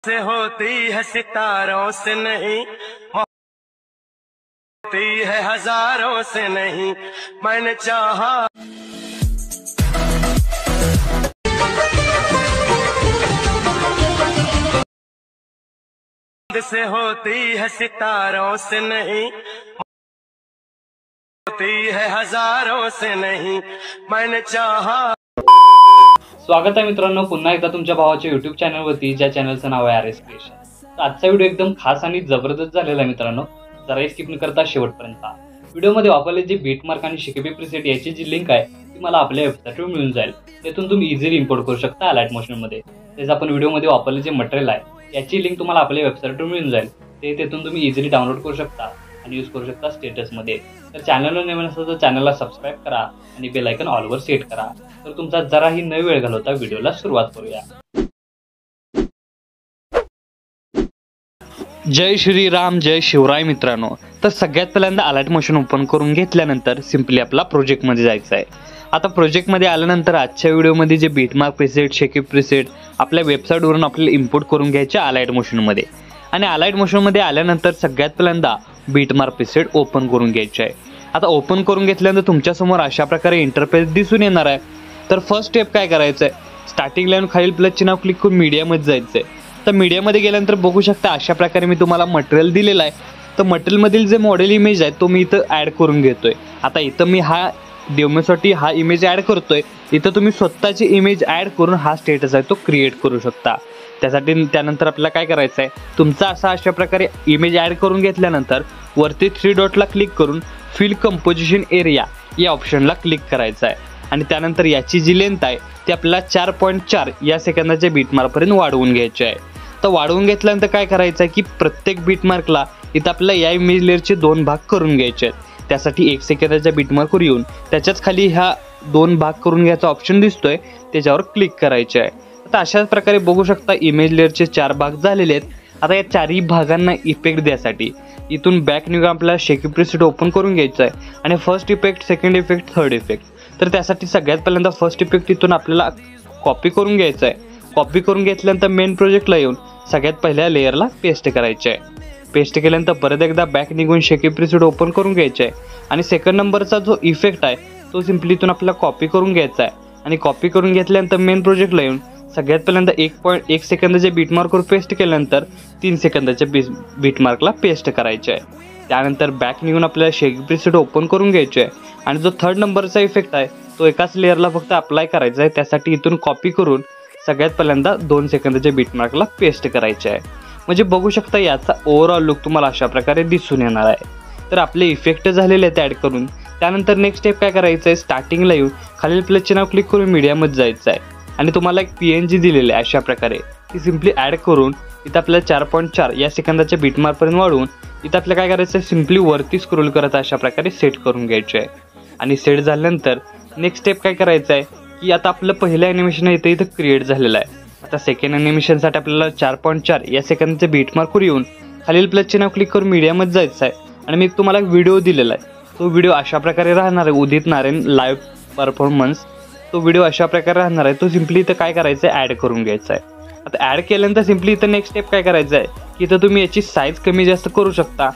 से होती है सितारों से नहीं, होती है हजारों से नहीं, मैंने चाहा से होती है सितारों से नहीं, होती है हजारों से नहीं, मैंने चाहा। स्वागत आहे मित्रांनो पुन्हा एकदा तुमच्या भावाच्या YouTube चॅनलवरती, ज्या चॅनलचं नाव आहे RS क्रिएशन। तर आजचा व्हिडिओ एकदम खास आणि जबरदस्त झालेला आहे मित्रांनो, जरा स्किप न करता शेवटपर्यंत पहा। व्हिडिओमध्ये वापरले जे बीटमार्क आणि शेकेबी प्रीसेट याची जी लिंक आहे ती मला आपल्या वेबसाईटवर मिळून जाईल। त्यातून तुम्ही इझिली इम्पोर्ट करू शकता अलाइट मोशन मध्ये। त्याचं आपण व्हिडिओमध्ये वापरले जे मटेरियल आहे याची लिंक तुम्हाला आपल्या वेबसाईटवर मिळून जाईल। त्यातून तुम्ही इझिली डाउनलोड करू शकता आणि यूज करू शकता स्टेटस मध्ये। तर चॅनलला नवीन असेल तर चॅनलला सबस्क्राइब करा आणि बेल आयकॉन ऑल वर सेट करा। तर तुमचा जराही न वेळ घालवता व्हिडिओला सुरुवात करूया। जय श्रीराम जय शिवराय मित्रांनो। तर सगळ्यात पहिल्यांदा अलाइट मोशन ओपन करून घेतल्यानंतर सिंपली आपला प्रोजेक्ट मध्ये जायचं आहे। आता प्रोजेक्ट मध्ये आल्यानंतर आजच्या व्हिडिओमध्ये जे बीटमार्क प्रीसेट शेकेब प्रीसेट आपल्या वेबसाईट वरून आपल्याला इम्पोर्ट करून घ्यायचे अलाइट मोशन मध्ये। आणि अलाइट मोशन मध्ये आल्यानंतर सगळ्यात पहिल्यांदा बीटमार्क प्रीसेट ओपन करून घ्यायचे आहे। आता ओपन करून घेतल्यानंतर तुमच्या समोर अशा प्रकारे इंटरफेस दिसून येणार आहे। तर फर्स्ट स्टेप काय करायचं आहे, स्टार्टिंग लाईन खालील प्लसचे नाव क्लिक करून मीडिया मध्ये जायचं आहे। तर मीडिया मध्ये गेल्यानंतर बघू शकता अशा प्रकारे मी तुम्हाला मटेरियल दिलेलं आहे। तर मटेरियल मधील जे मॉडेल इमेज आहे तो मी इथं ऍड करून घेतोय। आता इथं मी हा डेमोसाठी हा इमेज ऍड करतोय। इथं तुम्ही स्वतःची इमेज ऍड करून हा स्टेटस आहे तो क्रिएट करू शकता। त्यानंतर आपल्याला काय करायचं आहे, तुमचा अशा प्रकारे इमेज ऍड करून घेतल्यानंतर वरती 3 डॉटला क्लिक करून फिल कंपोजिशन एरिया या ऑप्शनला क्लिक करायचं आहे। आणि त्यानंतर याची जी लेंथ आहे ती आपल्याला 4.4 या सेकंदाच्या बीटमार्क पर्यंत वाढवून घ्यायची आहे। तर वाढवून घेतल्यानंतर काय करायचं आहे की प्रत्येक बीटमार्कला इथं आपल्याला या इमेज लेअरचे 2 भाग करून घ्यायचे आहेत। त्यासाठी 1 सेकंदाच्या बीटमार्कवर येऊन त्याच्याच खाली ह्या 2 भाग करून घ्यायचा ऑप्शन दिसतोय त्याच्यावर क्लिक करायचे आहे। आता अशाच प्रकारे बघू शकता इमेज लेअरचे 4 भाग झालेले आहेत। आता या 4ही भागांना इफेक्ट द्यासाठी इथून बॅक निघून आपल्याला शेकेब प्रीसेट ओपन करून घ्यायचं आहे आणि first effect, second effect, third effect. तर त्यासाठी सगळ्यात पहिल्यांदा फर्स्ट इफेक्ट इथून आपल्याला कॉपी करून घ्यायचं आहे। कॉपी करून घेतल्यानंतर मेन प्रोजेक्टला येऊन सगळ्यात पहिल्या लेअरला पेस्ट करायचे आहे। पेस्ट केल्यानंतर परत एकदा बॅक निघून शेकेब प्रीसेट ओपन करून घ्यायचे आहे आणि सेकंड नंबरचा जो इफेक्ट आहे तो सिंपली इथून आपल्याला कॉपी करून घ्यायचा आहे। आणि कॉपी करून घेतल्यानंतर मेन प्रोजेक्टला येऊन सगळ्यात पहिल्यांदा 1.1 सेकंदाच्या बीटमार्कवर पेस्ट केल्यानंतर 3 सेकंदाच्या बीटमार्कला पेस्ट करायचे आहे। त्यानंतर बॅक निघून आपल्याला शेकेब प्रीसेट ओपन करून घ्यायचे आहे आणि जो थर्ड नंबरचा इफेक्ट आहे तो एकाच लेअरला फक्त अप्लाय करायचा आहे। त्यासाठी इथून कॉपी करून सगळ्यात पहिल्यांदा 2 सेकंदाच्या बीटमार्कला पेस्ट करायचे आहे। म्हणजे बघू शकता याचा ओव्हरऑल लुक तुम्हाला अशा प्रकारे दिसून येणार आहे। तर आपले इफेक्ट झालेले आहेत ॲड करून। त्यानंतर नेक्स्ट स्टेप काय करायचं आहे, स्टार्टिंगला येऊन खालील प्लसचे नाव क्लिक करून मीडियामध्ये जायचं आहे आणि तुम्हाला एक PNG दिलेली आहे अशा प्रकारे ती सिंपली ॲड करून इथं आपल्याला 4.4 या सेकंदाच्या बीटमार्क पर्यंत वाढवून इथं आपल्याला काय करायचं आहे, सिंपली वरती स्क्रोल करत अशा प्रकारे सेट करून घ्यायचे आहे। आणि सेट झाल्यानंतर नेक्स्ट स्टेप काय करायचं आहे की आता आपलं पहिलं ॲनिमेशन इथं क्रिएट झालेलं आहे। आता सेकंड ॲनिमेशनसाठी आपल्याला 4.4 या सेकंदाच्या बीटमार्कवर येऊन खालील प्लसचे नाव क्लिक करून मीडियामध्ये जायचं आहे आणि मी तुम्हाला एक व्हिडिओ दिलेला आहे। तो व्हिडिओ अशा प्रकारे राहणार आहे, उदित नारायण लाईव्ह परफॉर्मन्स। तो व्हिडिओ अशा प्रकारे राहणार आहे। तो सिंपली इथं काय करायचं आहे, ॲड करून घ्यायचा आहे। आता ॲड केल्यानंतर सिंपली इथं नेक्स्ट स्टेप काय करायचं आहे की इथं तुम्ही याची साईज कमी जास्त करू शकता।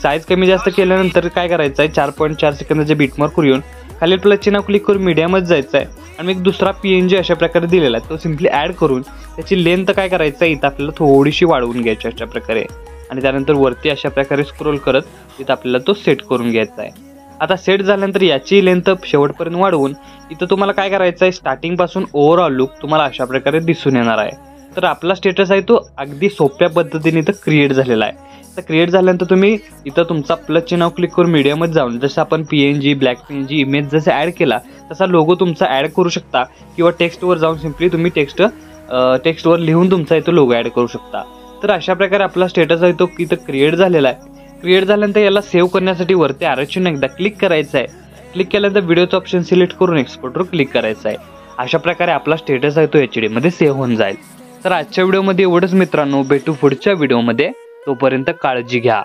साईज कमी जास्त केल्यानंतर काय करायचं आहे, 4.4 सेकंदाच्या बीटमार्कवर येऊन खालील प्लसचे नाव क्लिक करून मीडियामध्ये जायचं आहे आणि एक दुसरा PNG अशा प्रकारे दिलेला आहे तो सिंपली ॲड करून त्याची लेंथ काय करायचं आहे इथं आपल्याला थोडीशी वाढवून घ्यायची अशा प्रकारे। आणि त्यानंतर वरती अशा प्रकारे स्क्रोल करत इथं आपल्याला तो सेट करून घ्यायचा आहे। आता सेट झाल्यानंतर याची लेंथ शेवटपर्यंत वाढवून इथं तुम्हाला काय करायचं आहे, स्टार्टिंग पासून ओव्हरऑल लुक तुम्हाला अशा प्रकारे दिसून येणार आहे। तर आपला स्टेटस आहे तो अगदी सोप्या पद्धतीने इथं क्रिएट झालेला आहे। तर क्रिएट झाल्यानंतर तुम्ही इथं तुमचा प्लसचे नाव क्लिक करून मीडियामध्ये जाऊन जसं आपण PNG, ब्लॅक PNG इमेज जसं ॲड केला तसा लोगो तुमचा ॲड करू शकता किंवा टेक्स्टवर जाऊन सिंपली तुम्ही टेक्स्टवर लिहून तुमचा इथं लोगो ॲड करू शकता। तर अशा प्रकारे आपला स्टेटस आहे तो इथं क्रिएट झालेला आहे। क्रिएट झाल्यानंतर याला सेव्ह करण्यासाठी वरती आरक्षण एकदा क्लिक करायचं आहे। क्लिक केल्यानंतर व्हिडिओचं ऑप्शन सिलेक्ट करून एक्सपोर्टवर क्लिक करायचं आहे। अशा प्रकारे आपला स्टेटस आहे तो HD मध्ये सेव्ह होऊन जाईल। तर आजच्या व्हिडिओमध्ये एवढंच मित्रांनो, भेटू पुढच्या व्हिडिओमध्ये, तोपर्यंत काळजी घ्या।